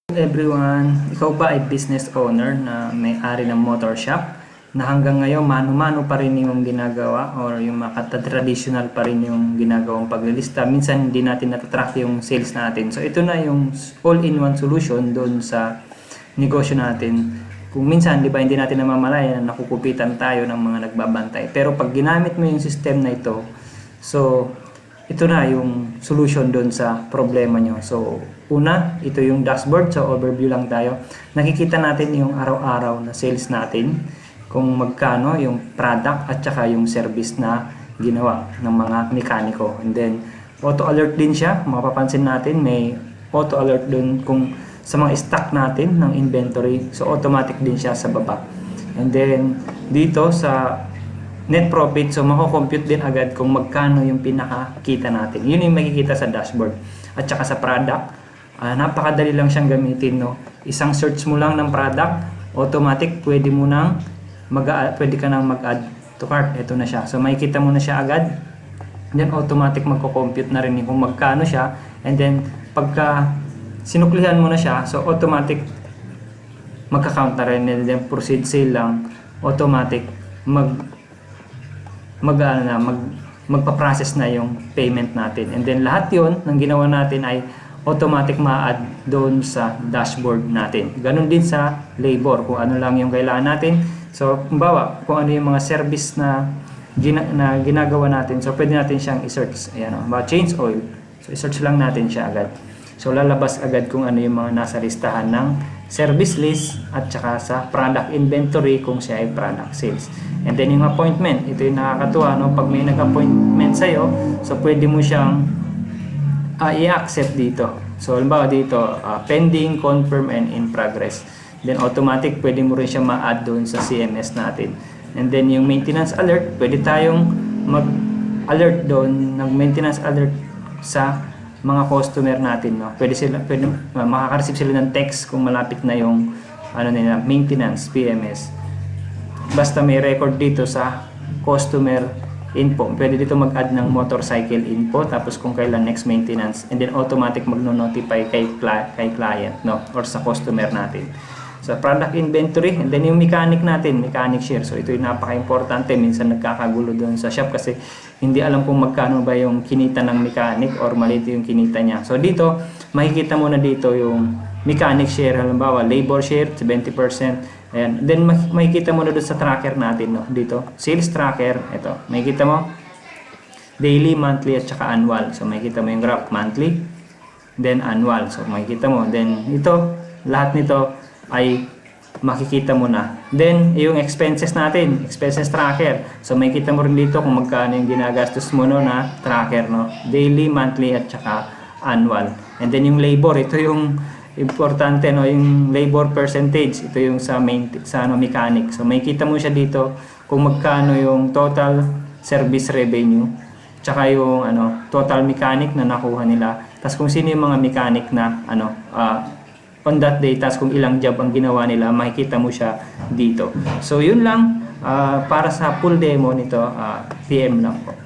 Everyone, ikaw ba ay business owner na may-ari ng motor shop na hanggang ngayon mano-mano pa rin yung ginagawa or yung traditional pa rin yung ginagawang paglilista? Minsan hindi natin natatrack yung sales natin. So ito na yung all-in-one solution doon sa negosyo natin. Kung minsan, di ba, hindi natin namamalayan na nakukupitan tayo ng mga nagbabantay. Pero pag ginamit mo yung system na ito, so ito na yung solution doon sa problema nyo. So, una, ito yung dashboard. So, overview lang tayo. Nakikita natin yung araw-araw na sales natin, kung magkano yung product at saka yung service na ginawa ng mga mekaniko. And then, auto-alert din siya. Mapapansin natin, may auto-alert doon kung sa mga stock natin ng inventory. So, automatic din siya sa baba. And then, dito sa net profit, so mako-compute din agad kung magkano yung pinakakita natin. Yun yung makikita sa dashboard. At saka sa product, napakadali lang siyang gamitin, no? Isang search mo lang ng product, automatic pwede ka nang mag-add to cart. Ito na siya. So makikita mo na siya agad. Then automatic magko-compute na rin kung magkano siya. And then pagka sinuklihan mo na siya, so automatic magka-count na rin. And then proceed sale lang, automatic magpa-process na yung payment natin. And then lahat yon ng ginawa natin ay automatic ma-add doon sa dashboard natin. Ganun din sa labor, kung ano lang yung kailangan natin. So, kumbawa, kung ano yung mga service na ginagawa natin, so pwede natin siyang i-search. Ayan, change oil. So, i-search lang natin siya agad. So, lalabas agad kung ano yung mga nasa listahan ng service list at saka sa product inventory kung siya ay product sales. And then yung appointment, ito yung nakakatuwa, no? Pag may nag-appointment sa'yo, so pwede mo siyang i-accept dito. So halimbawa dito, pending, confirm, and in progress. Then automatic, pwede mo rin siya ma-add doon sa CMS natin. And then yung maintenance alert, pwede tayong mag-alert doon, ng-maintenance alert sa mga customer natin, no? Pwede makaka-receive sila ng text kung malapit na yung maintenance PMS. Basta may record dito sa customer info. Pwede dito mag-add ng motorcycle info, tapos kung kailan next maintenance, and then automatic magno-notify kay client, no, or sa customer natin. So product inventory, and then yung mechanic natin, mechanic share. So ito yung napaka-importante. Minsan nagkakagulo doon sa shop kasi hindi alam kung magkano ba yung kinita ng mechanic or maliit yung kinita niya. So dito, makikita mo na dito yung mechanic share. Halimbawa, labor share, 70%. Ayan. Then makikita mo na doon sa tracker natin, no? Dito, sales tracker. Ito, makikita mo daily, monthly, at saka annual. So makikita mo yung graph, monthly, then annual. So makikita mo. Then ito, lahat nito ay makikita mo na. Then, yung expenses natin, expenses tracker. So, makikita mo rin dito kung magkano yung ginagastos mo, no, na tracker, no? Daily, monthly, at saka annual. And then, yung labor, ito yung importante, no, yung labor percentage. Ito yung sa mechanic. So, makikita mo siya dito kung magkano yung total service revenue, tsaka yung total mechanic na nakuha nila. Tapos kung sino yung mga mechanic na on that day, tas kung ilang job ang ginawa nila, makikita mo siya dito. So, yun lang. Para sa full demo nito, PM lang po.